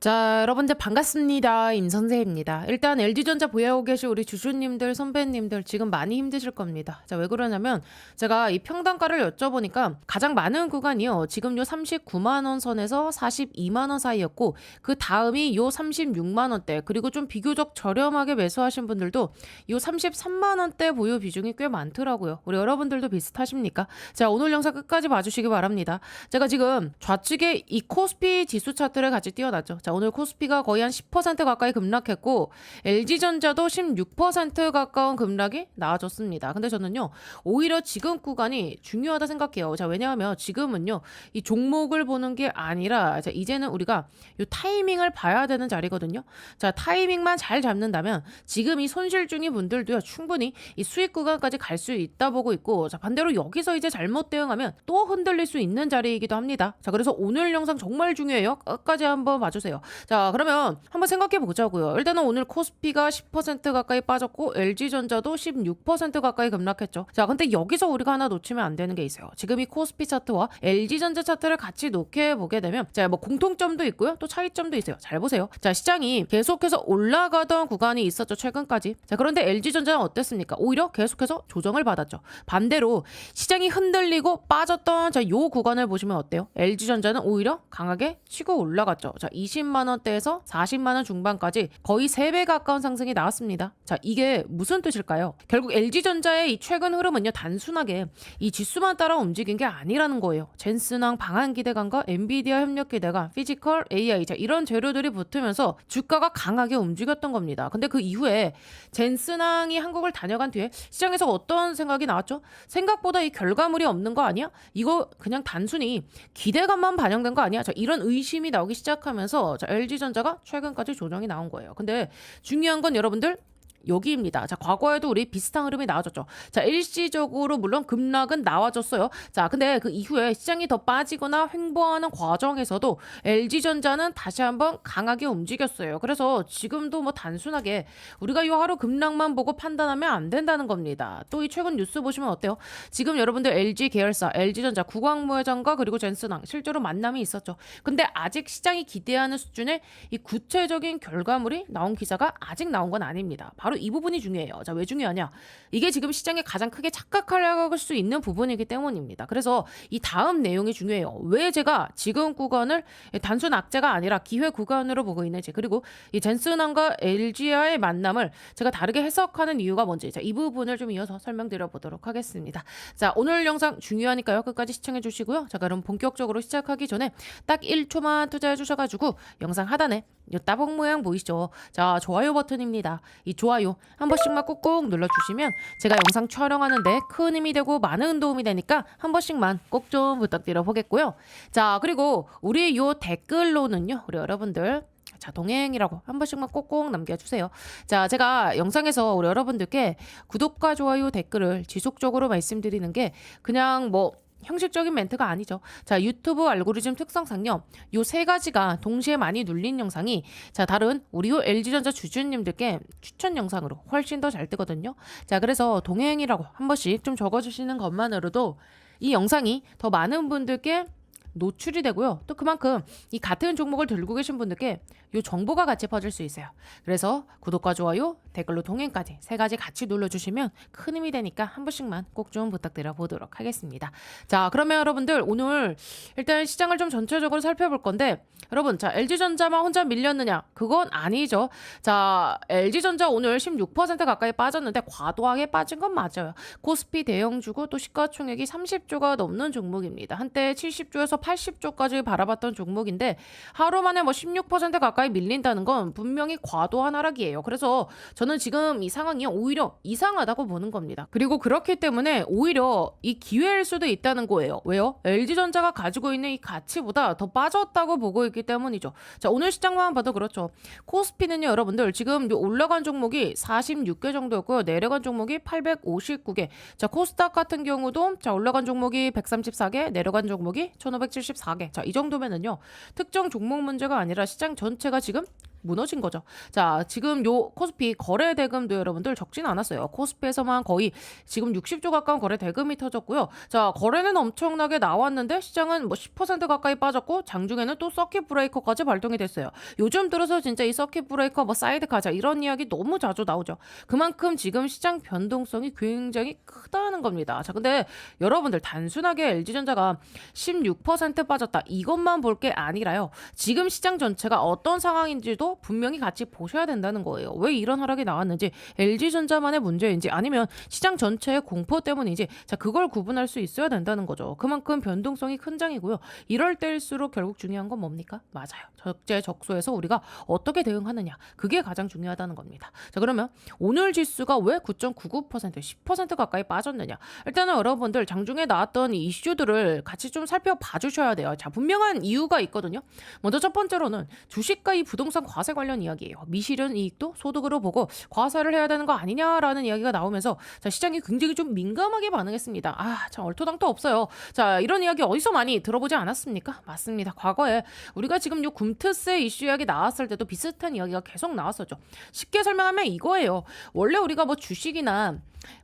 자, 여러분들 반갑습니다. 임선세입니다. 일단 LG전자 보유하고 계신 우리 주주님들, 선배님들 지금 많이 힘드실 겁니다. 자, 왜 그러냐면 제가 이 평단가를 여쭤보니까 가장 많은 구간이요. 지금 요 39만 원 선에서 42만 원 사이였고 그 다음이 요 36만 원대 그리고 좀 비교적 저렴하게 매수하신 분들도 요 33만 원대 보유 비중이 꽤 많더라고요. 우리 여러분들도 비슷하십니까? 자, 오늘 영상 끝까지 봐주시기 바랍니다. 제가 지금 좌측에 이 코스피 지수 차트를 같이 띄워놨죠. 자, 오늘 코스피가 거의 한 10% 가까이 급락했고 LG전자도 16% 가까운 급락이 나와줬습니다. 근데 저는요 오히려 지금 구간이 중요하다 생각해요. 자, 왜냐하면 지금은요 이 종목을 보는 게 아니라 자, 이제는 우리가 이 타이밍을 봐야 되는 자리거든요. 자, 타이밍만 잘 잡는다면 지금 이 손실 중인 분들도요 충분히 이 수익 구간까지 갈 수 있다 보고 있고, 자, 반대로 여기서 이제 잘못 대응하면 또 흔들릴 수 있는 자리이기도 합니다. 자, 그래서 오늘 영상 정말 중요해요. 끝까지 한번 봐주세요. 자, 그러면 한번 생각해 보자고요. 일단은 오늘 코스피가 10% 가까이 빠졌고 LG전자도 16% 가까이 급락했죠. 자, 근데 여기서 우리가 하나 놓치면 안 되는 게 있어요. 지금 이 코스피 차트와 LG전자 차트를 같이 놓게 보게 되면 자, 뭐 공통점도 있고요. 또 차이점도 있어요. 잘 보세요. 자, 시장이 계속해서 올라가던 구간이 있었죠. 최근까지. 자, 그런데 LG전자는 어땠습니까? 오히려 계속해서 조정을 받았죠. 반대로 시장이 흔들리고 빠졌던 자, 요 구간을 보시면 어때요? LG전자는 오히려 강하게 치고 올라갔죠. 자, 20만 원대에서 40만 원 중반까지 거의 3배 가까운 상승이 나왔습니다. 자, 이게 무슨 뜻일까요? 결국 LG전자의 이 최근 흐름은요 단순하게 이 지수만 따라 움직인 게 아니라는 거예요. 젠슨항 방한 기대감과 엔비디아 협력 기대감, 피지컬, AI 자, 이런 재료들이 붙으면서 주가가 강하게 움직였던 겁니다. 근데 그 이후에 젠슨항이 한국을 다녀간 뒤에 시장에서 어떤 생각이 나왔죠? 생각보다 이 결과물이 없는 거 아니야? 이거 그냥 단순히 기대감만 반영된 거 아니야? 자, 이런 의심이 나오기 시작하면서 자, LG전자가 최근까지 조정이 나온 거예요. 근데 중요한 건 여러분들 여기입니다. 자, 과거에도 우리 비슷한 흐름이 나와줬죠. 자, 일시적으로 물론 급락은 나와줬어요. 자, 근데 그 이후에 시장이 더 빠지거나 횡보하는 과정에서도 LG전자는 다시 한번 강하게 움직였어요. 그래서 지금도 뭐 단순하게 우리가 이 하루 급락만 보고 판단하면 안 된다는 겁니다. 또 이 최근 뉴스 보시면 어때요? 지금 여러분들 LG 계열사, LG전자, 국왕무회장과 그리고 젠슨항 실제로 만남이 있었죠. 근데 아직 시장이 기대하는 수준의 이 구체적인 결과물이 나온 기사가 아직 나온 건 아닙니다. 바로 이 부분이 중요해요. 자, 왜 중요하냐? 이게 지금 시장에 가장 크게 착각할 수 있는 부분이기 때문입니다. 그래서 이 다음 내용이 중요해요. 왜 제가 지금 구간을 단순 악재가 아니라 기회 구간으로 보고 있는지, 그리고 이 젠슨항과 LG와의 만남을 제가 다르게 해석하는 이유가 뭔지, 자, 이 부분을 좀 이어서 설명드려 보도록 하겠습니다. 자, 오늘 영상 중요하니까요. 끝까지 시청해 주시고요. 자, 그럼 본격적으로 시작하기 전에 딱 1초만 투자해 주셔가지고 영상 하단에 이 따봉 모양 보이시죠? 자, 좋아요 버튼입니다. 이 좋아요 한 번씩만 꾹꾹 눌러주시면 제가 영상 촬영하는데 큰 힘이 되고 많은 도움이 되니까 한 번씩만 꼭 좀 부탁드려 보겠고요. 자, 그리고 우리 요 댓글로는요, 우리 여러분들 자, 동행이라고 한 번씩만 꼭꼭 남겨주세요. 자, 제가 영상에서 우리 여러분들께 구독과 좋아요 댓글을 지속적으로 말씀드리는 게 그냥 뭐 형식적인 멘트가 아니죠. 자, 유튜브 알고리즘 특성상요, 요 세 가지가 동시에 많이 눌린 영상이 자, 다른 우리 요 LG전자 주주님들께 추천 영상으로 훨씬 더 잘 뜨거든요. 자, 그래서 동행이라고 한 번씩 좀 적어주시는 것만으로도 이 영상이 더 많은 분들께 노출이 되고요. 또 그만큼 이 같은 종목을 들고 계신 분들께 이 정보가 같이 퍼질 수 있어요. 그래서 구독과 좋아요, 댓글로 동행까지 세 가지 같이 눌러주시면 큰 힘이 되니까 한 번씩만 꼭 좀 부탁드려 보도록 하겠습니다. 자, 그러면 여러분들 오늘 일단 시장을 좀 전체적으로 살펴볼 건데, 여러분, 자, LG전자만 혼자 밀렸느냐? 그건 아니죠. 자, LG전자 오늘 16% 가까이 빠졌는데 과도하게 빠진 건 맞아요. 코스피 대형주고 또 시가총액이 30조가 넘는 종목입니다. 한때 70조에서 80조까지 바라봤던 종목인데 하루 만에 뭐 16% 가까이 밀린다는 건 분명히 과도한 하락이에요. 그래서 저는 지금 이 상황이 오히려 이상하다고 보는 겁니다. 그리고 그렇기 때문에 오히려 이 기회일 수도 있다는 거예요. 왜요? LG전자가 가지고 있는 이 가치보다 더 빠졌다고 보고 있기 때문이죠. 자, 오늘 시장만 봐도 그렇죠. 코스피는요, 여러분들 지금 올라간 종목이 46개 정도였고요. 내려간 종목이 859개. 자, 코스닥 같은 경우도 자, 올라간 종목이 134개, 내려간 종목이 1574개. 자, 이 정도면은요, 특정 종목 문제가 아니라 시장 전체가 지금 무너진 거죠. 자, 지금 요 코스피 거래 대금도 여러분들 적진 않았어요. 코스피에서만 거의 지금 60조 가까운 거래 대금이 터졌고요. 자, 거래는 엄청나게 나왔는데 시장은 뭐 10% 가까이 빠졌고 장중에는 또 서킷 브레이커까지 발동이 됐어요. 요즘 들어서 진짜 이 서킷 브레이커 뭐 사이드 가자 이런 이야기 너무 자주 나오죠. 그만큼 지금 시장 변동성이 굉장히 크다는 겁니다. 자, 근데 여러분들 단순하게 LG전자가 16% 빠졌다 이것만 볼 게 아니라요. 지금 시장 전체가 어떤 상황인지도 분명히 같이 보셔야 된다는 거예요. 왜 이런 하락이 나왔는지, LG전자만의 문제인지 아니면 시장 전체의 공포 때문인지, 자, 그걸 구분할 수 있어야 된다는 거죠. 그만큼 변동성이 큰 장이고요. 이럴 때일수록 결국 중요한 건 뭡니까? 맞아요. 적재적소에서 우리가 어떻게 대응하느냐. 그게 가장 중요하다는 겁니다. 자, 그러면 오늘 지수가 왜 9.99% 10% 가까이 빠졌느냐. 일단은 여러분들 장중에 나왔던 이 이슈들을 같이 좀 살펴봐 주셔야 돼요. 자, 분명한 이유가 있거든요. 먼저 첫 번째로는 주식과 이 부동산 과세 관련 이야기예요. 미실현 이익도 소득으로 보고 과세를 해야 되는 거 아니냐라는 이야기가 나오면서 자, 시장이 굉장히 좀 민감하게 반응했습니다. 아, 참 얼토당토 없어요. 자, 이런 이야기 어디서 많이 들어보지 않았습니까? 맞습니다. 과거에 우리가 지금 요 굼트세 이슈 이야기 나왔을 때도 비슷한 이야기가 계속 나왔었죠. 쉽게 설명하면 이거예요. 원래 우리가 뭐 주식이나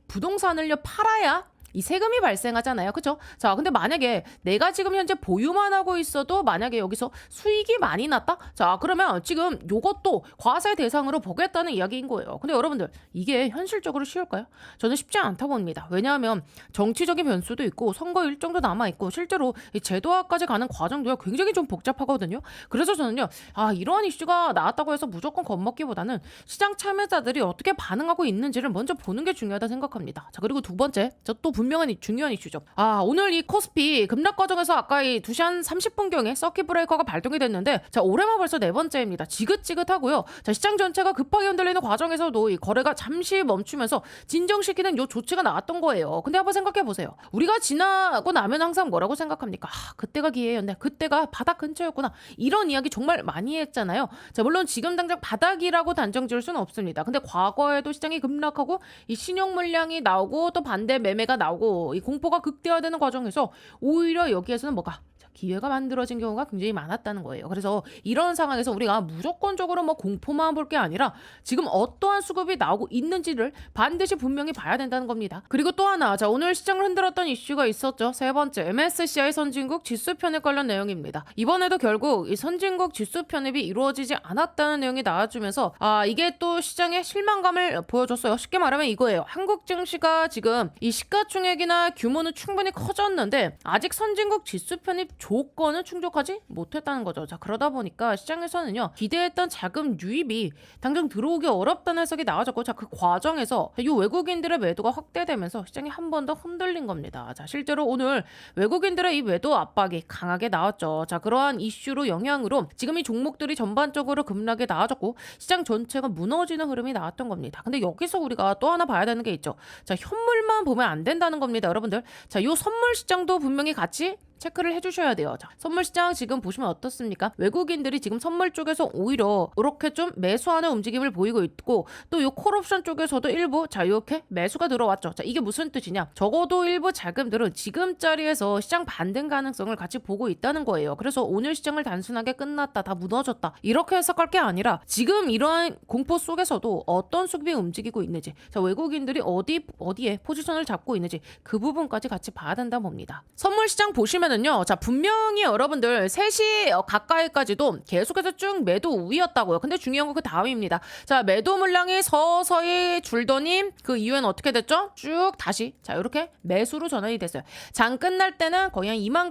부동산을요 팔아야 이 세금이 발생하잖아요. 그죠? 자, 근데 만약에 내가 지금 현재 보유만 하고 있어도 만약에 여기서 수익이 많이 났다? 자, 그러면 지금 요것도 과세 대상으로 보겠다는 이야기인 거예요. 근데 여러분들 이게 현실적으로 쉬울까요? 저는 쉽지 않다 봅니다. 왜냐하면 정치적인 변수도 있고 선거 일정도 남아있고 실제로 이 제도화까지 가는 과정도 굉장히 좀 복잡하거든요. 그래서 저는요. 아, 이러한 이슈가 나왔다고 해서 무조건 겁먹기보다는 시장 참여자들이 어떻게 반응하고 있는지를 먼저 보는 게 중요하다 생각합니다. 자, 그리고 두 번째, 저 또 분명한 중요한 이슈죠. 아, 오늘 이 코스피 급락 과정에서 아까 이 2시 한 30분경에 서킷 브레이커가 발동이 됐는데 자, 올해만 벌써 네 번째입니다. 지긋지긋하고요. 자, 시장 전체가 급하게 흔들리는 과정에서도 이 거래가 잠시 멈추면서 진정시키는 요 조치가 나왔던 거예요. 근데 한번 생각해 보세요. 우리가 지나고 나면 항상 뭐라고 생각합니까? 아, 그때가 기회였네. 그때가 바닥 근처였구나. 이런 이야기 정말 많이 했잖아요. 자, 물론 지금 당장 바닥이라고 단정 지을 수는 없습니다. 근데 과거에도 시장이 급락하고 이 신용 물량이 나오고 또 반대 매매가 나오고 이 공포가 극대화되는 과정에서 오히려 여기에서는 뭐가 기회가 만들어진 경우가 굉장히 많았다는 거예요. 그래서 이런 상황에서 우리가 무조건적으로 뭐 공포만 볼 게 아니라 지금 어떠한 수급이 나오고 있는지를 반드시 분명히 봐야 된다는 겁니다. 그리고 또 하나, 자, 오늘 시장을 흔들었던 이슈가 있었죠. 세 번째, MSCI 선진국 지수 편입 관련 내용입니다. 이번에도 결국 이 선진국 지수 편입이 이루어지지 않았다는 내용이 나와주면서 아, 이게 또 시장의 실망감을 보여줬어요. 쉽게 말하면 이거예요. 한국 증시가 지금 이 시가총액이나 규모는 충분히 커졌는데 아직 선진국 지수 편입 조건을 충족하지 못했다는 거죠. 자, 그러다 보니까 시장에서는요, 기대했던 자금 유입이 당장 들어오기 어렵다는 해석이 나와졌고, 자, 그 과정에서 이 외국인들의 매도가 확대되면서 시장이 한 번 더 흔들린 겁니다. 자, 실제로 오늘 외국인들의 이 매도 압박이 강하게 나왔죠. 자, 그러한 이슈로 영향으로 지금 이 종목들이 전반적으로 급락이 나와졌고 시장 전체가 무너지는 흐름이 나왔던 겁니다. 근데 여기서 우리가 또 하나 봐야 되는 게 있죠. 자, 현물만 보면 안 된다는 겁니다, 여러분들. 자, 요 선물 시장도 분명히 같이 체크를 해주셔야 돼요. 자, 선물 시장 지금 보시면 어떻습니까? 외국인들이 지금 선물 쪽에서 오히려 이렇게 좀 매수하는 움직임을 보이고 있고 또 요 콜옵션 쪽에서도 일부 자, 이렇게 매수가 들어왔죠. 자, 이게 무슨 뜻이냐? 적어도 일부 자금들은 지금 자리에서 시장 반등 가능성을 같이 보고 있다는 거예요. 그래서 오늘 시장을 단순하게 끝났다, 다 무너졌다 이렇게 해석할 게 아니라 지금 이러한 공포 속에서도 어떤 수급이 움직이고 있는지, 자, 외국인들이 어디에 포지션을 잡고 있는지 그 부분까지 같이 봐야 된다 봅니다. 선물 시장 보시면 는요, 자, 분명히 여러분들 3시 가까이까지도 계속해서 쭉 매도 우위였다고요. 근데 중요한 건 그 다음입니다. 자, 매도 물량이 서서히 줄더니 그 이후에는 어떻게 됐죠? 쭉 다시 자, 이렇게 매수로 전환이 됐어요. 장 끝날 때는 거의 한 2만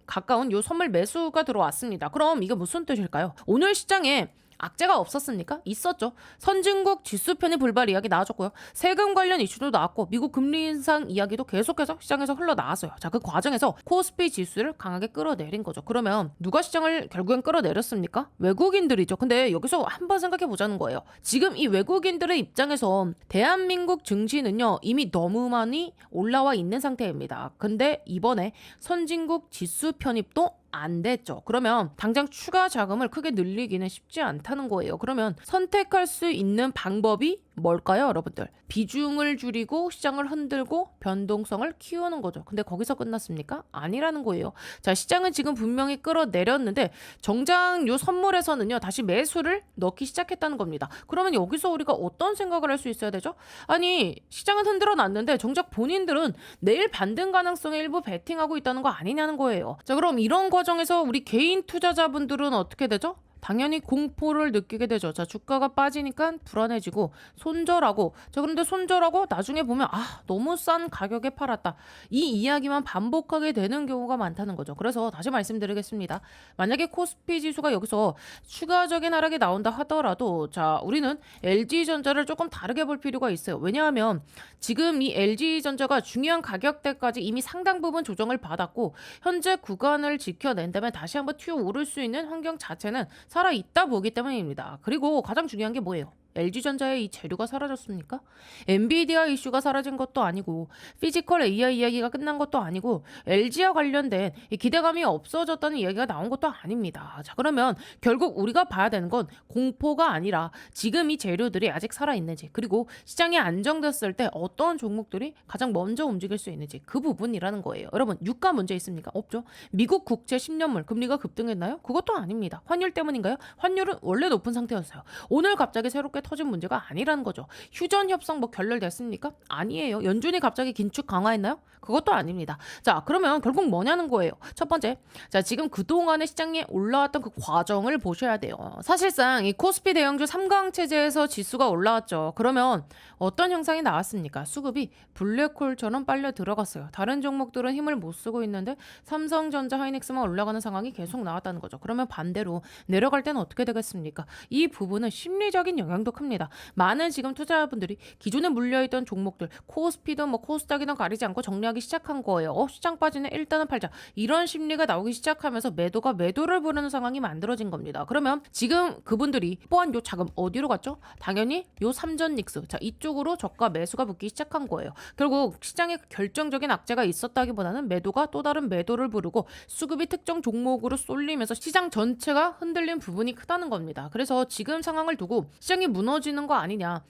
가까운 요 선물 매수가 들어왔습니다. 그럼 이게 무슨 뜻일까요? 오늘 시장에 악재가 없었습니까? 있었죠. 선진국 지수 편입 불발 이야기 나와줬고요. 세금 관련 이슈도 나왔고 미국 금리 인상 이야기도 계속해서 시장에서 흘러나왔어요. 자, 그 과정에서 코스피 지수를 강하게 끌어내린 거죠. 그러면 누가 시장을 결국엔 끌어내렸습니까? 외국인들이죠. 근데 여기서 한번 생각해 보자는 거예요. 지금 이 외국인들의 입장에서 대한민국 증시는요, 이미 너무 많이 올라와 있는 상태입니다. 근데 이번에 선진국 지수 편입도 안 됐죠. 그러면 당장 추가 자금을 크게 늘리기는 쉽지 않다는 거예요. 그러면 선택할 수 있는 방법이 뭘까요, 여러분들? 비중을 줄이고 시장을 흔들고 변동성을 키우는 거죠. 근데 거기서 끝났습니까? 아니라는 거예요. 자, 시장은 지금 분명히 끌어내렸는데 정작 요 선물에서는요, 다시 매수를 넣기 시작했다는 겁니다. 그러면 여기서 우리가 어떤 생각을 할 수 있어야 되죠? 아니, 시장은 흔들어 놨는데 정작 본인들은 내일 반등 가능성에 일부 베팅하고 있다는 거 아니냐는 거예요. 자, 그럼 이런 과정에서 우리 개인 투자자분들은 어떻게 되죠? 당연히 공포를 느끼게 되죠. 자, 주가가 빠지니까 불안해지고 손절하고, 자, 그런데 손절하고 나중에 보면 너무 싼 가격에 팔았다. 이 이야기만 반복하게 되는 경우가 많다는 거죠. 그래서 다시 말씀드리겠습니다. 만약에 코스피 지수가 여기서 추가적인 하락이 나온다 하더라도, 자, 우리는 LG전자를 조금 다르게 볼 필요가 있어요. 왜냐하면 지금 이 LG전자가 중요한 가격대까지 이미 상당 부분 조정을 받았고, 현재 구간을 지켜낸다면 다시 한번 튀어오를 수 있는 환경 자체는 살아있다 보기 때문입니다. 그리고 가장 중요한 게 뭐예요? LG전자의 이 재료가 사라졌습니까? 엔비디아 이슈가 사라진 것도 아니고 피지컬 AI 이야기가 끝난 것도 아니고 LG와 관련된 이 기대감이 없어졌다는 이야기가 나온 것도 아닙니다. 자, 그러면 결국 우리가 봐야 되는 건 공포가 아니라 지금 이 재료들이 아직 살아있는지, 그리고 시장이 안정됐을 때 어떤 종목들이 가장 먼저 움직일 수 있는지, 그 부분이라는 거예요. 여러분, 유가 문제 있습니까? 없죠. 미국 국채 10년물 금리가 급등했나요? 그것도 아닙니다. 환율 때문인가요? 환율은 원래 높은 상태였어요. 오늘 갑자기 새롭게 터진 문제가 아니라는 거죠. 휴전 협상 뭐 결렬됐습니까? 아니에요. 연준이 갑자기 긴축 강화했나요? 그것도 아닙니다. 자, 그러면 결국 뭐냐는 거예요. 첫 번째, 자, 지금 그동안의 시장에 올라왔던 그 과정을 보셔야 돼요. 사실상 이 코스피 대형주 3강 체제에서 지수가 올라왔죠. 그러면 어떤 현상이 나왔습니까? 수급이 블랙홀처럼 빨려 들어갔어요. 다른 종목들은 힘을 못 쓰고 있는데 삼성전자, 하이닉스만 올라가는 상황이 계속 나왔다는 거죠. 그러면 반대로 내려갈 때는 어떻게 되겠습니까? 이 부분은 심리적인 영향도 큽니다. 많은 지금 투자자분들이 기존에 물려있던 종목들, 코스피든 뭐 코스닥이든 가리지 않고 정리하기 시작한 거예요. 시장 빠지네, 일단은 팔자. 이런 심리가 나오기 시작하면서 매도가 매도를 부르는 상황이 만들어진 겁니다. 그러면 지금 그분들이 뽀한 요 자금 어디로 갔죠? 당연히 요 삼전닉스, 자, 이쪽으로 저가 매수가 붙기 시작한 거예요. 결국 시장에 결정적인 악재가 있었다기보다는 매도가 또 다른 매도를 부르고 수급이 특정 종목으로 쏠리면서 시장 전체가 흔들린 부분이 크다는 겁니다. 그래서 지금 상황을 두고 시장이 무너지는 거 아니냐,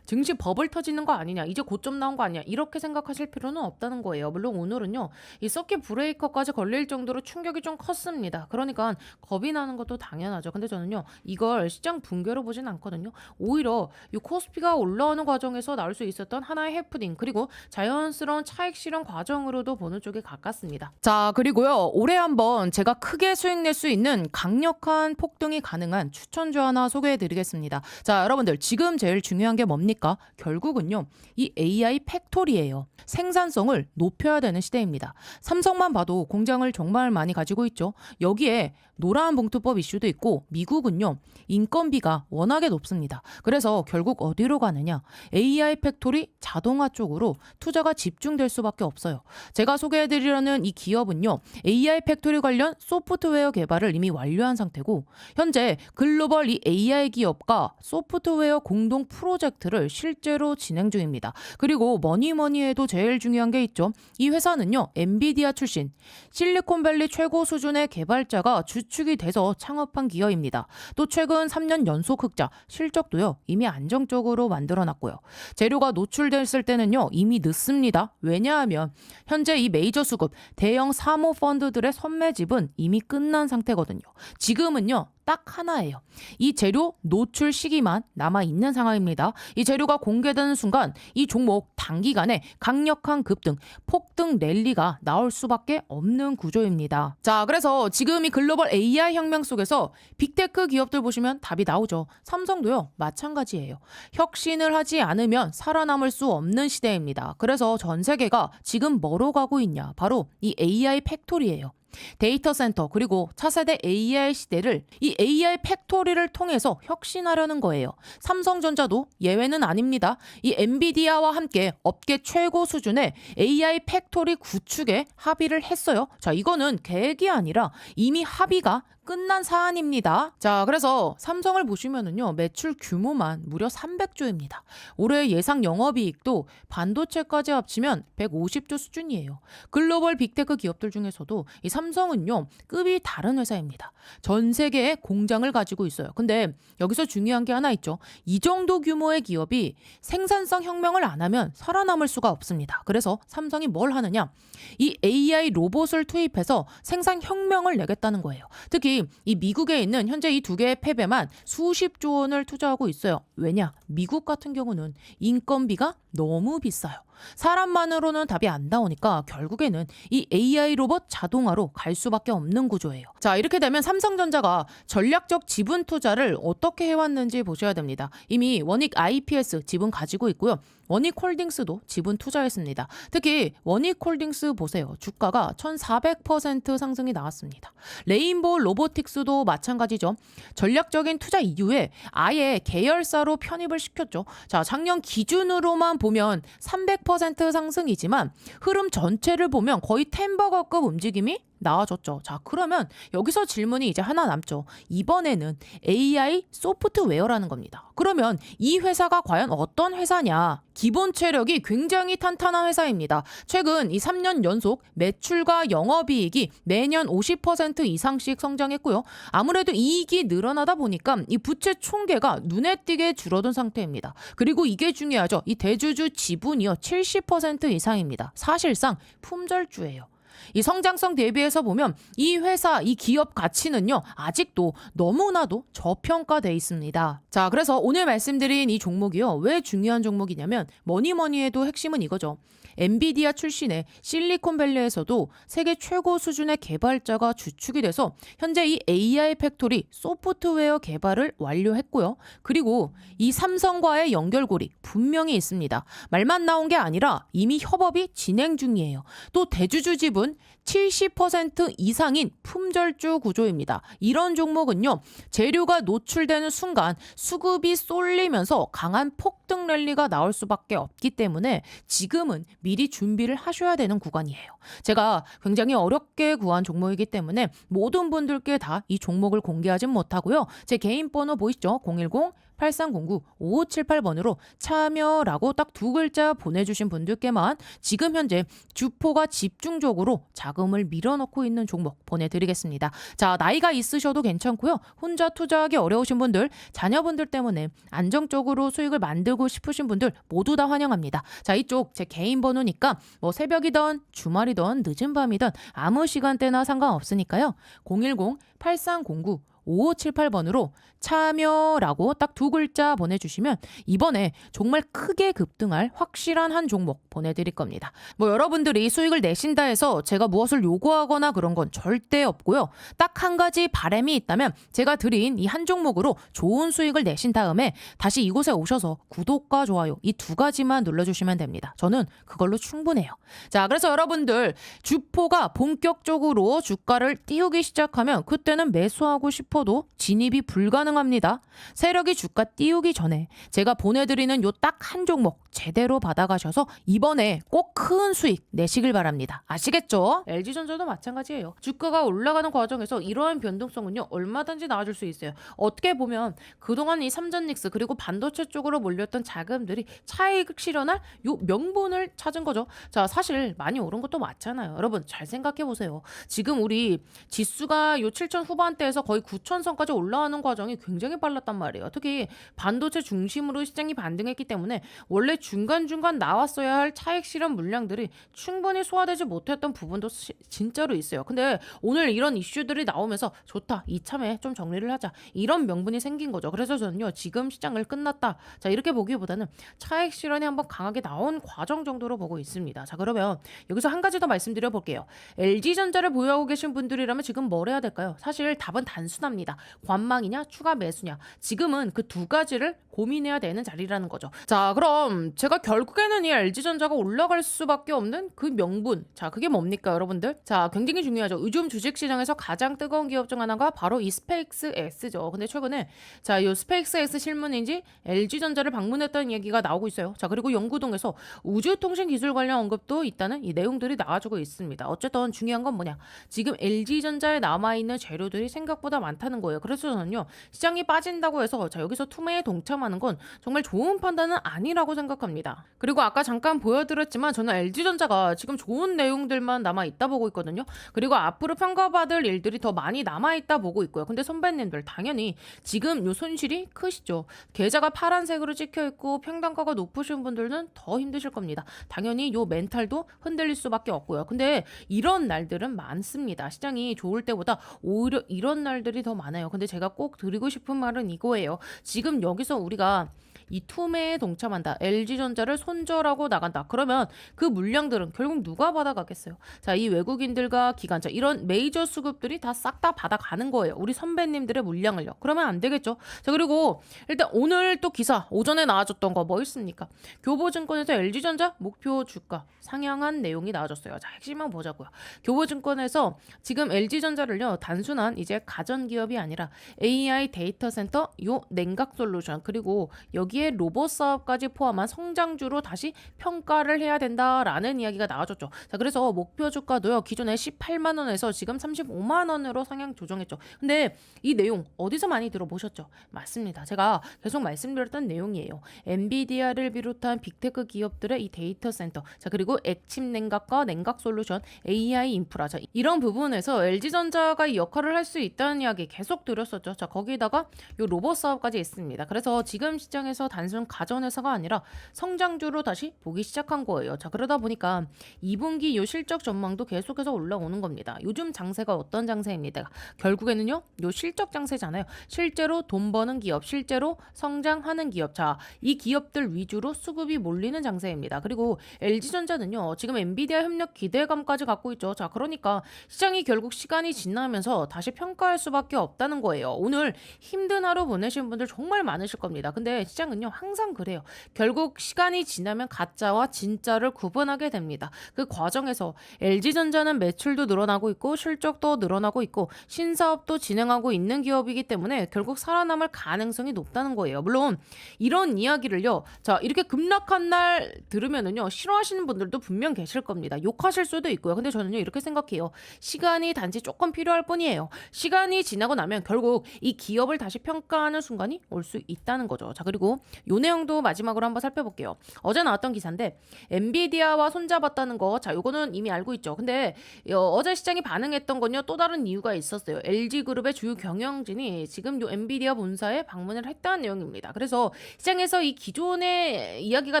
증시 버블 터지는 거 아니냐, 이제 고점 나온 거 아니냐, 이렇게 생각하실 필요는 없다는 거예요. 물론 오늘은요, 이 서킷 브레이커까지 걸릴 정도로 충격이 좀 컸습니다. 그러니까 겁이 나는 것도 당연하죠. 근데 저는요, 이걸 시장 붕괴로 보진 않거든요. 오히려 이 코스피가 올라오는 과정에서 나올 수 있었던 하나의 해프닝, 그리고 자연스러운 차익 실현 과정으로도 보는 쪽에 가깝습니다. 자, 그리고요, 올해 한번 제가 크게 수익 낼 수 있는 강력한 폭등이 가능한 추천주 하나 소개해드리겠습니다. 자, 여러분들, 지금 제일 중요한 게 뭡니까? 결국은요, 이 AI 팩토리예요. 생산성을 높여야 되는 시대입니다. 삼성만 봐도 공장을 정말 많이 가지고 있죠. 여기에 노란 봉투법 이슈도 있고, 미국은요, 인건비가 워낙에 높습니다. 그래서 결국 어디로 가느냐? AI 팩토리 자동화 쪽으로 투자가 집중될 수밖에 없어요. 제가 소개해드리려는 이 기업은요, AI 팩토리 관련 소프트웨어 개발을 이미 완료한 상태고, 현재 글로벌 이 AI 기업과 소프트웨어 공동 프로젝트를 실제로 진행 중입니다. 그리고 뭐니 해도 제일 중요한 게 있죠. 이 회사는요, 엔비디아 출신 실리콘밸리 최고 수준의 개발자가 주축이 돼서 창업한 기업입니다. 또 최근 3년 연속 흑자, 실적도요, 이미 안정적으로 만들어놨고요. 재료가 노출됐을 때는요, 이미 늦습니다. 왜냐하면 현재 이 메이저 수급 대형 사모펀드들의 선매집은 이미 끝난 상태거든요. 지금은요, 딱 하나예요. 이 재료 노출 시기만 남아있는 상황입니다. 이 재료가 공개되는 순간 이 종목 단기간에 강력한 급등, 폭등 랠리가 나올 수밖에 없는 구조입니다. 자, 그래서 지금 이 글로벌 AI 혁명 속에서 빅테크 기업들 보시면 답이 나오죠. 삼성도요, 마찬가지예요. 혁신을 하지 않으면 살아남을 수 없는 시대입니다. 그래서 전 세계가 지금 뭐로 가고 있냐? 바로 이 AI 팩토리예요. 데이터 센터, 그리고 차세대 AI 시대를 이 AI 팩토리를 통해서 혁신하려는 거예요. 삼성전자도 예외는 아닙니다. 이 엔비디아와 함께 업계 최고 수준의 AI 팩토리 구축에 합의를 했어요. 자, 이거는 계획이 아니라 이미 합의가 끝난 사안입니다. 자, 그래서 삼성을 보시면은요, 매출 규모만 무려 300조입니다. 올해 예상 영업이익도 반도체까지 합치면 150조 수준이에요. 글로벌 빅테크 기업들 중에서도 이 삼성은요, 급이 다른 회사입니다. 전 세계에 공장을 가지고 있어요. 근데 여기서 중요한 게 하나 있죠. 이 정도 규모의 기업이 생산성 혁명을 안 하면 살아남을 수가 없습니다. 그래서 삼성이 뭘 하느냐? 이 AI 로봇을 투입해서 생산 혁명을 내겠다는 거예요. 특히 이 미국에 있는 현재 이 두 개의 팹에만 수십조 원을 투자하고 있어요. 왜냐? 미국 같은 경우는 인건비가 너무 비싸요. 사람만으로는 답이 안 나오니까 결국에는 이 AI 로봇 자동화로 갈 수밖에 없는 구조예요. 자, 이렇게 되면 삼성전자가 전략적 지분 투자를 어떻게 해왔는지 보셔야 됩니다. 이미 원익 IPS 지분 가지고 있고요. 원익홀딩스도 지분 투자했습니다. 특히 원익홀딩스 보세요. 주가가 1400% 상승이 나왔습니다. 레인보우 로보틱스도 마찬가지죠. 전략적인 투자 이후에 아예 계열사로 편입을 시켰죠. 자, 작년 기준으로만 보면 300% 상승이지만 흐름 전체를 보면 거의 템버거급 움직임이 나와줬죠. 자, 그러면 여기서 질문이 이제 하나 남죠. 이번에는 AI 소프트웨어라는 겁니다. 그러면 이 회사가 과연 어떤 회사냐? 기본 체력이 굉장히 탄탄한 회사입니다. 최근 이 3년 연속 매출과 영업이익이 매년 50% 이상씩 성장했고요. 아무래도 이익이 늘어나다 보니까 이 부채 총계가 눈에 띄게 줄어든 상태입니다. 그리고 이게 중요하죠. 이 대주주 지분이요 70% 이상입니다. 사실상 품절주예요. 이 성장성 대비해서 보면 이 회사, 이 기업 가치는요, 아직도 너무나도 저평가돼 있습니다. 자, 그래서 오늘 말씀드린 이 종목이요, 왜 중요한 종목이냐면 뭐니 해도 핵심은 이거죠. 엔비디아 출신의 실리콘밸리에서도 세계 최고 수준의 개발자가 주축이 돼서 현재 이 AI 팩토리 소프트웨어 개발을 완료했고요. 그리고 이 삼성과의 연결고리 분명히 있습니다. 말만 나온 게 아니라 이미 협업이 진행 중이에요. 또 대주주 지분 70% 이상인 품절주 구조입니다. 이런 종목은요, 재료가 노출되는 순간 수급이 쏠리면서 강한 폭등 랠리가 나올 수밖에 없기 때문에 지금은 미리 준비를 하셔야 되는 구간이에요. 제가 굉장히 어렵게 구한 종목이기 때문에 모든 분들께 다 이 종목을 공개하진 못하고요. 제 개인 번호 보이시죠? 010-8309-5578번으로 참여라고 딱 두 글자 보내주신 분들께만 지금 현재 주포가 집중적으로 자금을 밀어넣고 있는 종목 보내드리겠습니다. 자, 나이가 있으셔도 괜찮고요. 혼자 투자하기 어려우신 분들, 자녀분들 때문에 안정적으로 수익을 만들고 싶으신 분들 모두 다 환영합니다. 자, 이쪽 제 개인 번호니까 뭐 새벽이든 주말이든 늦은 밤이든 아무 시간대나 상관없으니까요. 010-8309-5578번으로 참여라고 딱 두 글자 보내주시면 이번에 정말 크게 급등할 확실한 한 종목 보내드릴 겁니다. 뭐 여러분들이 수익을 내신다 해서 제가 무엇을 요구하거나 그런 건 절대 없고요. 딱 한 가지 바람이 있다면 제가 드린 이 한 종목으로 좋은 수익을 내신 다음에 다시 이곳에 오셔서 구독과 좋아요 이 두 가지만 눌러주시면 됩니다. 저는 그걸로 충분해요. 자, 그래서 여러분들 주포가 본격적으로 주가를 띄우기 시작하면 그때는 매수하고 싶어도 진입이 불가능합니다. 세력이 주가 띄우기 전에 제가 보내드리는 요 딱 한 종목 제대로 받아가셔서 이번에 꼭 큰 수익 내시길 바랍니다. 아시겠죠? LG전자도 마찬가지예요. 주가가 올라가는 과정에서 이러한 변동성은요 얼마든지 나와줄 수 있어요. 어떻게 보면 그동안 이 삼전닉스 그리고 반도체 쪽으로 몰렸던 자금들이 차익 실현할 요 명분을 찾은 거죠. 자, 사실 많이 오른 것도 맞잖아요. 여러분 잘 생각해 보세요. 지금 우리 지수가 요 7천 후반대에서 거의 9천 선까지 올라가는 과정이 굉장히 빨랐단 말이에요. 특히 반도체 중심으로 시장이 반등했기 때문에 원래 중간중간 나왔어야 할 차익 실현 물량들이 충분히 소화되지 못했던 부분도 진짜로 있어요. 근데 오늘 이런 이슈들이 나오면서 좋다, 이참에 좀 정리를 하자, 이런 명분이 생긴 거죠. 그래서 저는요 지금 시장을 끝났다, 자 이렇게 보기보다는 차익 실현이 한번 강하게 나온 과정 정도로 보고 있습니다. 자, 그러면 여기서 한 가지 더 말씀드려 볼게요. LG전자를 보유하고 계신 분들이라면 지금 뭘 해야 될까요? 사실 답은 단순합니다. 중요합니다. 관망이냐 추가 매수냐. 지금은 그 두 가지를 고민해야 되는 자리라는 거죠. 자, 그럼 제가 결국에는 이 LG전자가 올라갈 수밖에 없는 그 명분. 자, 그게 뭡니까, 여러분들? 자, 굉장히 중요하죠. 요즘 주식시장에서 가장 뜨거운 기업 중 하나가 바로 이 스페이스X죠. 근데 최근에 자, 이 스페이스X 실무인지 LG전자를 방문했다는 얘기가 나오고 있어요. 자, 그리고 영구동에서 우주통신 기술 관련 언급도 있다는 이 내용들이 나와주고 있습니다. 어쨌든 중요한 건 뭐냐? 지금 LG전자에 남아있는 재료들이 생각보다 많다는 거예요. 그래서 저는요, 시장이 빠진다고 해서 자, 여기서 투매에 동참하는 건 정말 좋은 판단은 아니라고 생각합니다. 그리고 아까 잠깐 보여드렸지만 저는 LG전자가 지금 좋은 내용들만 남아있다 보고 있거든요. 그리고 앞으로 평가받을 일들이 더 많이 남아있다 보고 있고요. 근데 선배님들 당연히 지금 요 손실이 크시죠. 계좌가 파란색으로 찍혀있고 평단가가 높으신 분들은 더 힘드실 겁니다. 당연히 요 멘탈도 흔들릴 수밖에 없고요. 근데 이런 날들은 많습니다. 시장이 좋을 때보다 오히려 이런 날들이 더 많아요. 근데 제가 꼭 드리고 싶은 말은 이거예요. 지금 여기서 우리가 이 투매에 동참한다. LG전자를 손절하고 나간다. 그러면 그 물량들은 결국 누가 받아가겠어요? 자, 이 외국인들과 기관차 이런 메이저 수급들이 다 싹 다 받아가는 거예요. 우리 선배님들의 물량을요. 그러면 안 되겠죠. 자, 그리고 일단 오늘 또 기사 오전에 나와줬던 거 뭐 있습니까? 교보증권에서 LG전자 목표 주가 상향한 내용이 나와줬어요. 자, 핵심만 보자고요. 교보증권에서 지금 LG전자를요, 단순한 이제 가전기업이 아니라 AI 데이터 센터 요 냉각 솔루션 그리고 여기에 로봇 사업까지 포함한 성장주로 다시 평가를 해야 된다라는 이야기가 나와줬죠. 자, 그래서 목표 주가도요, 기존에 18만 원에서 지금 35만 원으로 상향 조정했죠. 근데 이 내용 어디서 많이 들어보셨죠? 맞습니다. 제가 계속 말씀드렸던 내용이에요. 엔비디아를 비롯한 빅테크 기업들의 이 데이터 센터, 자, 그리고 액침 냉각과 냉각 솔루션, AI 인프라, 자, 이런 부분에서 LG전자가 이 역할을 할 수 있다는 이야기 계속 드렸었죠. 자, 거기다가 이 로봇 사업까지 있습니다. 그래서 지금 시장에서 단순 가전회사가 아니라 성장주로 다시 보기 시작한 거예요. 자, 그러다 보니까 2분기 요 실적 전망도 계속해서 올라오는 겁니다. 요즘 장세가 어떤 장세입니다. 결국에는요, 요 실적 장세잖아요. 실제로 돈 버는 기업, 실제로 성장하는 기업, 자, 이 기업들 위주로 수급이 몰리는 장세입니다. 그리고 LG전자는요, 지금 엔비디아 협력 기대감까지 갖고 있죠. 자, 그러니까 시장이 결국 시간이 지나면서 다시 평가할 수밖에 없다는 거예요. 오늘 힘든 하루 보내신 분들 정말 많으실 겁니다. 근데 시장은요, 항상 그래요. 결국 시간이 지나면 가짜와 진짜를 구분하게 됩니다. 그 과정에서 LG전자는 매출도 늘어나고 있고 실적도 늘어나고 있고 신사업도 진행하고 있는 기업이기 때문에 결국 살아남을 가능성이 높다는 거예요. 물론 이런 이야기를요, 자, 이렇게 급락한 날 들으면은요, 싫어하시는 분들도 분명 계실 겁니다. 욕하실 수도 있고요. 근데 저는요, 이렇게 생각해요. 시간이 단지 조금 필요할 뿐이에요. 시간이 지나고 나면 결국 이 기업을 다시 평가하는 순간이 올 수 있다는 거죠. 자, 그리고 요 내용도 마지막으로 한번 살펴볼게요. 어제 나왔던 기사인데 엔비디아와 손잡았다는 거, 자, 요거는 이미 알고 있죠. 근데 어제 시장이 반응했던 건요, 또 다른 이유가 있었어요. LG그룹의 주요 경영진이 지금 요 엔비디아 본사에 방문을 했다는 내용입니다. 그래서 시장에서 이 기존에 이야기가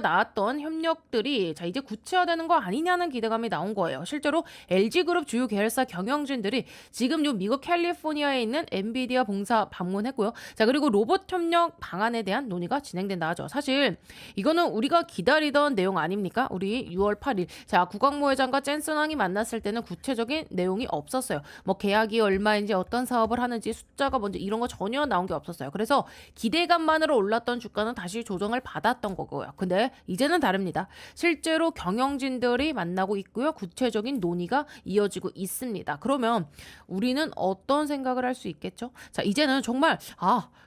나왔던 협력들이 자, 이제 구체화되는 거 아니냐는 기대감이 나온 거예요. 실제로 LG그룹 주요 계열사 경영진들이 지금 요 미국 캘리포니아에 있는 엔비디아 본사 방문했고요. 자, 그리고 로봇 협력 방안에 대한 논의가 진행된다 하죠. 사실 이거는 우리가 기다리던 내용 아닙니까? 우리 6월 8일 자, 구광모 회장과 젠슨왕이 만났을 때는 구체적인 내용이 없었어요. 뭐 계약이 얼마인지 어떤 사업을 하는지 숫자가 뭔지 이런 거 전혀 나온 게 없었어요. 그래서 기대감만으로 올랐던 주가는 다시 조정을 받았던 거고요. 근데 이제는 다릅니다. 실제로 경영진들이 만나고 있고요. 구체적인 논의가 이어지고 있습니다. 그러면 우리는 어떤 생각을 할 수 있겠죠? 자, 이제는 정말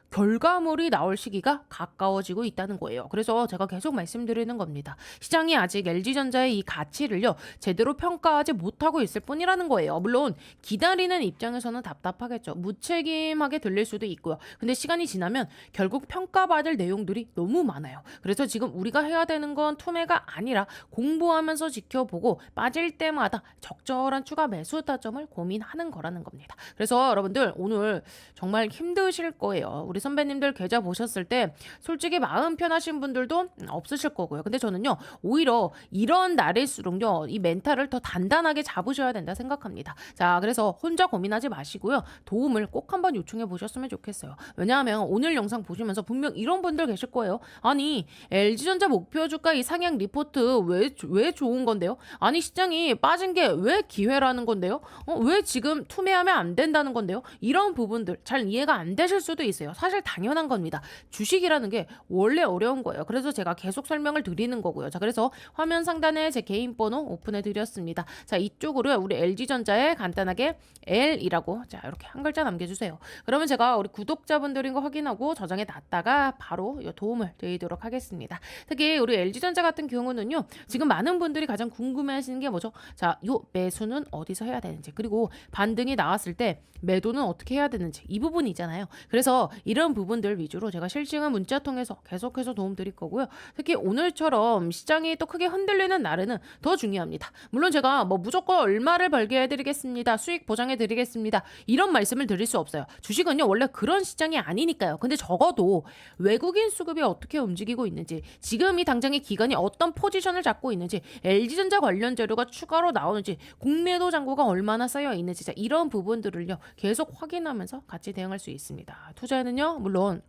결과물이 나올 시기가 가까워지고 있다는 거예요. 그래서 제가 계속 말씀드리는 겁니다. 시장이 아직 LG전자의 이 가치를요, 제대로 평가하지 못하고 있을 뿐이라는 거예요. 물론 기다리는 입장에서는 답답하겠죠. 무책임하게 들릴 수도 있고요. 근데 시간이 지나면 결국 평가받을 내용들이 너무 많아요. 그래서 지금 우리가 해야 되는 건 투매가 아니라 공부하면서 지켜보고 빠질 때마다 적절한 추가 매수 타점을 고민하는 거라는 겁니다. 그래서 여러분들 오늘 정말 힘드실 거예요. 우리 우리 선배님들 계좌 보셨을 때 솔직히 마음 편하신 분들도 없으실 거고요. 근데 저는요, 오히려 이런 날일수록요, 이 멘탈을 더 단단하게 잡으셔야 된다 생각합니다. 자, 그래서 혼자 고민하지 마시고요. 도움을 꼭 한번 요청해 보셨으면 좋겠어요. 왜냐하면 오늘 영상 보시면서 분명 이런 분들 계실 거예요. 아니, LG전자 목표 주가 이 상향 리포트 왜 좋은 건데요? 아니, 시장이 빠진 게 왜 기회라는 건데요? 왜 지금 투매하면 안 된다는 건데요? 이런 부분들 잘 이해가 안 되실 수도 있어요. 사실 당연한 겁니다. 주식이라는 게 원래 어려운 거예요. 그래서 제가 계속 설명을 드리는 거고요. 자, 그래서 화면 상단에 제 개인 번호 오픈해 드렸습니다. 자, 이쪽으로 우리 LG전자에 간단하게 L이라고 자, 이렇게 한 글자 남겨주세요. 그러면 제가 우리 구독자분들인 거 확인하고 저장해 놨다가 바로 도움을 드리도록 하겠습니다. 특히 우리 LG전자 같은 경우는요, 지금 많은 분들이 가장 궁금해 하시는 게 뭐죠? 자, 요 매수는 어디서 해야 되는지, 그리고 반등이 나왔을 때 매도는 어떻게 해야 되는지, 이 부분이잖아요. 그래서 이런 부분들 위주로 제가 실시간 문자 통해서 계속해서 도움 드릴 거고요. 특히 오늘처럼 시장이 또 크게 흔들리는 날에는 더 중요합니다. 물론 제가 뭐 무조건 얼마를 벌게 해드리겠습니다, 수익 보장해드리겠습니다, 이런 말씀을 드릴 수 없어요. 주식은요, 원래 그런 시장이 아니니까요. 근데 적어도 외국인 수급이 어떻게 움직이고 있는지, 지금 이 당장의 기관이 어떤 포지션을 잡고 있는지, LG전자 관련 재료가 추가로 나오는지, 공매도 잔고가 얼마나 쌓여 있는지, 자, 이런 부분들을요 계속 확인하면서 같이 대응할 수 있습니다. 투자에는요, 물론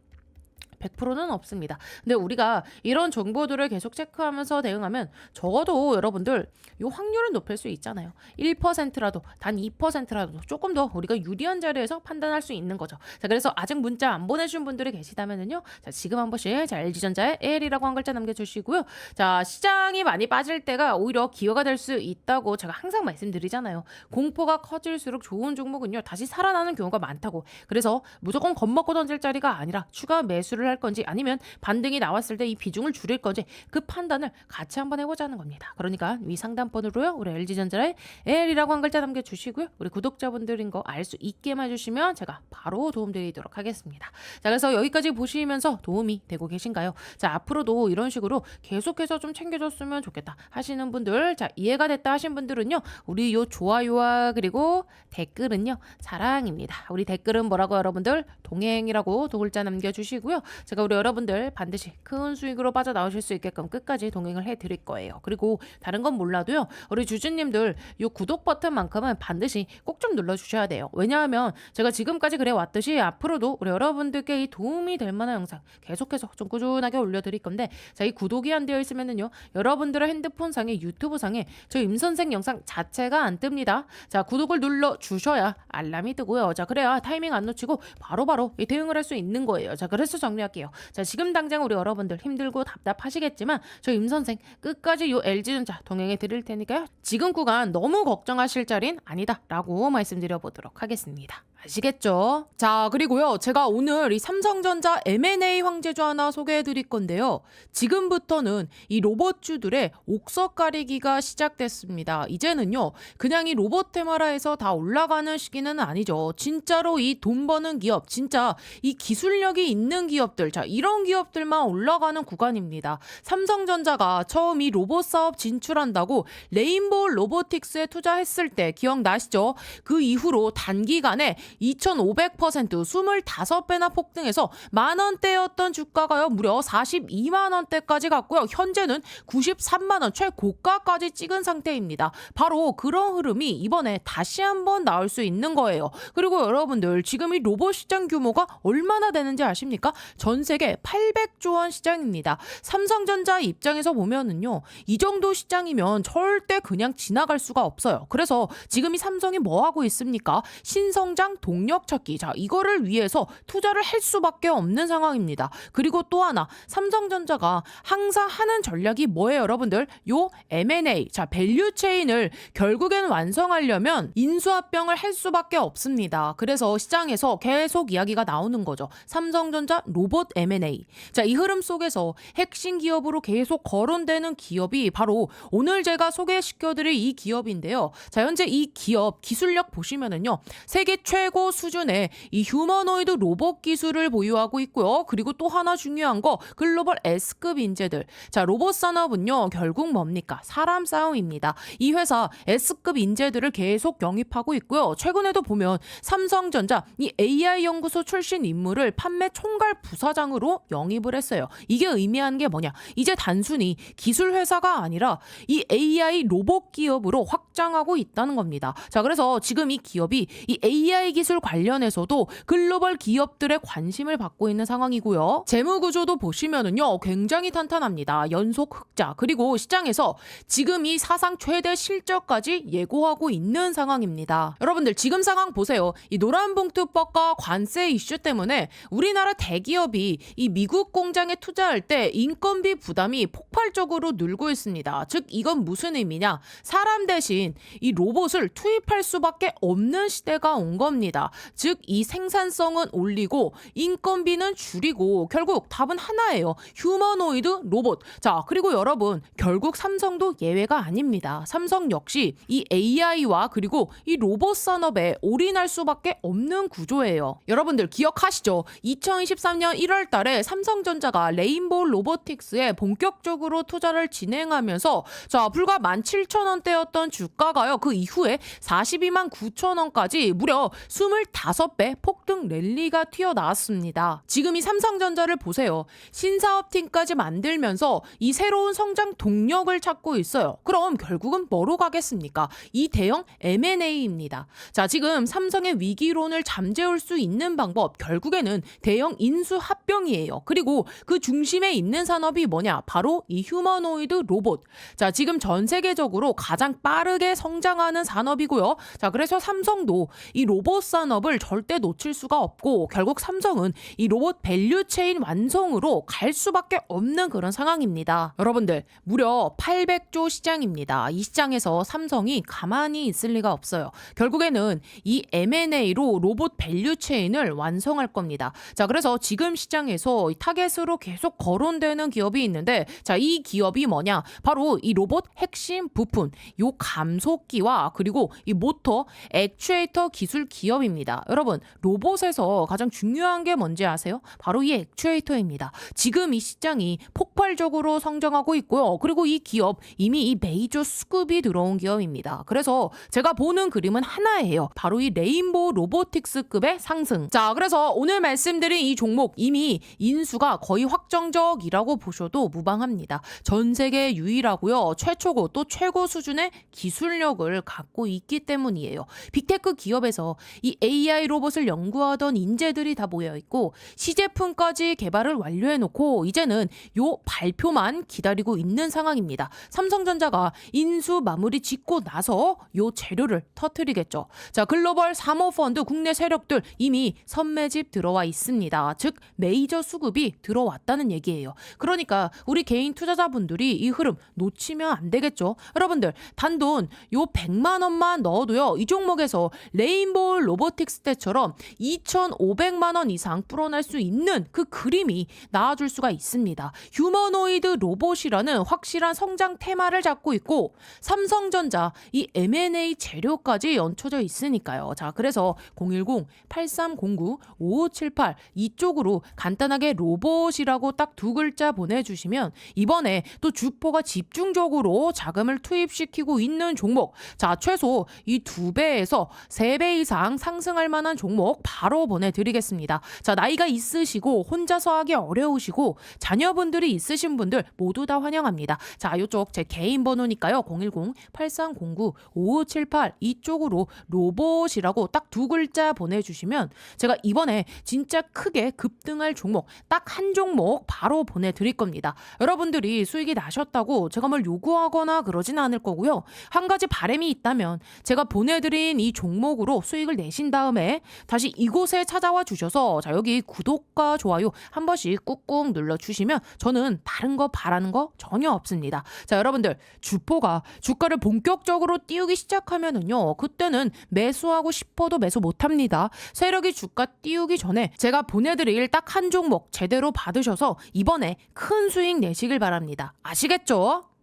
100%는 없습니다. 근데 우리가 이런 정보들을 계속 체크하면서 대응하면 적어도 여러분들 이 확률을 높일 수 있잖아요. 1%라도, 단 2%라도 조금 더 우리가 유리한 자리에서 판단할 수 있는 거죠. 자, 그래서 아직 문자 안 보내주신 분들이 계시다면은요, 자, 지금 한 번씩 자, LG전자에 L이라고 한 글자 남겨주시고요. 자, 시장이 많이 빠질 때가 오히려 기회가 될 수 있다고 제가 항상 말씀드리잖아요. 공포가 커질수록 좋은 종목은요, 다시 살아나는 경우가 많다고. 그래서 무조건 겁먹고 던질 자리가 아니라 추가 매수를 할 건지, 아니면 반등이 나왔을 때 이 비중을 줄일 건지, 그 판단을 같이 한번 해보자는 겁니다. 그러니까 위 상단번호로요, 우리 LG전자에 L이라고 한 글자 남겨주시고요. 우리 구독자분들인 거 알 수 있게만 해주시면 제가 바로 도움 드리도록 하겠습니다. 자, 그래서 여기까지 보시면서 도움이 되고 계신가요? 자, 앞으로도 이런 식으로 계속해서 좀 챙겨줬으면 좋겠다 하시는 분들, 자, 이해가 됐다 하신 분들은요, 우리 요 좋아요와 그리고 댓글은요, 사랑입니다. 우리 댓글은 뭐라고 여러분들? 동행이라고 두 글자 남겨주시고요. 제가 우리 여러분들 반드시 큰 수익으로 빠져나오실 수 있게끔 끝까지 동행을 해드릴 거예요. 그리고 다른 건 몰라도요, 우리 주주님들 이 구독 버튼만큼은 반드시 꼭 좀 눌러주셔야 돼요. 왜냐하면 제가 지금까지 그래 왔듯이 앞으로도 우리 여러분들께 이 도움이 될 만한 영상 계속해서 좀 꾸준하게 올려드릴 건데, 자, 이 구독이 안 되어 있으면은요, 여러분들의 핸드폰상에 유튜브상에 저 임선생 영상 자체가 안 뜹니다. 자, 구독을 눌러주셔야 알람이 뜨고요. 자, 그래야 타이밍 안 놓치고 바로바로 이 대응을 할 수 있는 거예요. 자, 그래서 정리할게요. 자, 지금 당장 우리 여러분들 힘들고 답답하시겠지만 저 임선생 끝까지 요 LG전자 동행해 드릴 테니까요, 지금 구간 너무 걱정하실 자리는 아니다 라고 말씀드려 보도록 하겠습니다. 아시겠죠? 자, 그리고요, 제가 오늘 이 삼성전자 M&A 황제주 하나 소개해 드릴 건데요, 지금부터는 이 로봇주들의 옥석 가리기가 시작됐습니다. 이제는요, 그냥 이 로봇 테마라에서 다 올라가는 시기는 아니죠. 진짜로 이 돈 버는 기업, 진짜 이 기술력이 있는 기업들, 자, 이런 기업들만 올라가는 구간입니다. 삼성전자가 처음 이 로봇 사업 진출한다고 레인보우 로보틱스에 투자했을 때 기억나시죠? 그 이후로 단기간에 2,500% 25배나 폭등해서 만원대였던 주가가요, 무려 42만원대까지 갔고요. 현재는 93만원 최고가까지 찍은 상태입니다. 바로 그런 흐름이 이번에 다시 한번 나올 수 있는 거예요. 그리고 여러분들, 지금 이 로봇 시장 규모가 얼마나 되는지 아십니까? 전 세계 800조 원 시장입니다. 삼성전자 입장에서 보면은요, 이 정도 시장이면 절대 그냥 지나갈 수가 없어요. 그래서 지금 이 삼성이 뭐 하고 있습니까? 신성장 동력 찾기, 자, 이거를 위해서 투자를 할 수밖에 없는 상황입니다. 그리고 또 하나, 삼성전자가 항상 하는 전략이 뭐예요, 여러분들? 요 M&A, 자, 밸류 체인을 결국엔 완성하려면 인수합병을 할 수밖에 없습니다. 그래서 시장에서 계속 이야기가 나오는 거죠. 삼성전자 로봇 M&A. 자, 이 흐름 속에서 핵심 기업으로 계속 거론되는 기업이 바로 오늘 제가 소개시켜드릴 이 기업인데요. 자, 현재 이 기업 기술력 보시면은요, 세계 최고 최고 수준의 이 휴머노이드 로봇 기술을 보유하고 있고요. 그리고 또 하나 중요한 거 글로벌 S급 인재들. 자, 로봇 산업은요 결국 뭡니까? 사람 싸움입니다. 이 회사 S급 인재들을 계속 영입하고 있고요. 최근에도 보면 삼성전자 이 AI 연구소 출신 인물을 판매 총괄 부사장으로 영입을 했어요. 이게 의미하는 게 뭐냐? 이제 단순히 기술 회사가 아니라 이 AI 로봇 기업으로 확장하고 있다는 겁니다. 자, 그래서 지금 이 기업이 이 AI 기술 관련해서도 글로벌 기업들의 관심을 받고 있는 상황이고요. 재무 구조도 보시면은요 굉장히 탄탄합니다. 연속 흑자, 그리고 시장에서 지금 이 사상 최대 실적까지 예고하고 있는 상황입니다. 여러분들 지금 상황 보세요. 이 노란봉투법과 관세 이슈 때문에 우리나라 대기업이 이 미국 공장에 투자할 때 인건비 부담이 폭발적으로 늘고 있습니다. 즉 이건 무슨 의미냐? 사람 대신 이 로봇을 투입할 수밖에 없는 시대가 온 겁니다. 즉 이 생산성은 올리고 인건비는 줄이고 결국 답은 하나예요. 휴머노이드 로봇. 자, 그리고 여러분 결국 삼성도 예외가 아닙니다. 삼성 역시 이 AI와 그리고 이 로봇 산업에 올인할 수밖에 없는 구조예요. 여러분들 기억하시죠? 2023년 1월 달에 삼성전자가 레인보우 로보틱스에 본격적으로 투자를 진행하면서 자, 불과 17,000원대였던 주가가요. 그 이후에 42만 9천원까지 무려 25배 폭등 랠리가 튀어나왔습니다. 지금 이 삼성전자를 보세요. 신사업팀까지 만들면서 이 새로운 성장 동력을 찾고 있어요. 그럼 결국은 뭐로 가겠습니까? 이 대형 M&A입니다. 자, 지금 삼성의 위기론을 잠재울 수 있는 방법 결국에는 대형 인수 합병이에요. 그리고 그 중심에 있는 산업이 뭐냐? 바로 이 휴머노이드 로봇. 자, 지금 전 세계적으로 가장 빠르게 성장하는 산업이고요. 자, 그래서 삼성도 이 로봇 산업을 절대 놓칠 수가 없고 결국 삼성은 이 로봇 밸류체인 완성으로 갈 수밖에 없는 그런 상황입니다. 여러분들 무려 800조 시장입니다. 이 시장에서 삼성이 가만히 있을 리가 없어요. 결국에는 이 M&A로 로봇 밸류체인을 완성할 겁니다. 자, 그래서 지금 시장에서 타겟으로 계속 거론되는 기업이 있는데 자, 이 기업이 뭐냐? 바로 이 로봇 핵심 부품, 요 감속기와 그리고 이 모터, 액추에이터 기술 기업입니다. 여러분 로봇에서 가장 중요한 게 뭔지 아세요? 바로 이 액추에이터입니다. 지금 이 시장이 폭발적으로 성장하고 있고요. 그리고 이 기업 이미 이 메이저 수급이 들어온 기업입니다. 그래서 제가 보는 그림은 하나예요. 바로 이 레인보우 로보틱스급의 상승. 자, 그래서 오늘 말씀드린 이 종목 이미 인수가 거의 확정적이라고 보셔도 무방합니다. 전 세계 유일하고요. 최초고 또 최고 수준의 기술력을 갖고 있기 때문이에요. 빅테크 기업에서 이 AI 로봇을 연구하던 인재들이 다 모여 있고 시제품까지 개발을 완료해놓고 이제는 요 발표만 기다리고 있는 상황입니다. 삼성전자가 인수 마무리 짓고 나서 요 재료를 터뜨리겠죠. 자, 글로벌 사모펀드 국내 세력들 이미 선매집 들어와 있습니다. 즉 메이저 수급이 들어왔다는 얘기예요. 그러니까 우리 개인 투자자분들이 이 흐름 놓치면 안 되겠죠. 여러분들 단돈 요 100만 원만 넣어도요. 이 종목에서 레인보우 로보틱스 때처럼 2,500만 원 이상 불어날 수 있는 그 그림이 나와줄 수가 있습니다. 휴머노이드 로봇이라는 확실한 성장 테마를 잡고 있고 삼성전자 이 M&A 재료까지 얹혀져 있으니까요. 자, 그래서 010-8309-5578 이쪽으로 간단하게 로봇이라고 딱 두 글자 보내주시면 이번에 또 주포가 집중적으로 자금을 투입시키고 있는 종목, 자, 최소 이 2배에서 3배 이상 상승할 만한 종목 바로 보내드리겠습니다. 자, 나이가 있으시고 혼자서 하기 어려우시고 자녀분들이 있으신 분들 모두 다 환영합니다. 자, 이쪽 제 개인 번호니까요. 010-8309-5578 이쪽으로 로봇이라고 딱 두 글자 보내주시면 제가 이번에 진짜 크게 급등할 종목 딱 한 종목 바로 보내드릴 겁니다. 여러분들이 수익이 나셨다고 제가 뭘 요구하거나 그러진 않을 거고요. 한 가지 바람이 있다면 제가 보내드린 이 종목으로 수익을 내신 다음에 다시 이곳에 찾아와 주셔서 자, 여기 구독과 좋아요 한 번씩 꾹꾹 눌러주시면 저는 다른 거 바라는 거 전혀 없습니다. 자, 여러분들 주포가 주가를 본격적으로 띄우기 시작하면은요, 그때는 매수하고 싶어도 매수 못합니다. 세력이 주가 띄우기 전에 제가 보내드릴 딱 한 종목 제대로 받으셔서 이번에 큰 수익 내시길 바랍니다. 아시겠죠?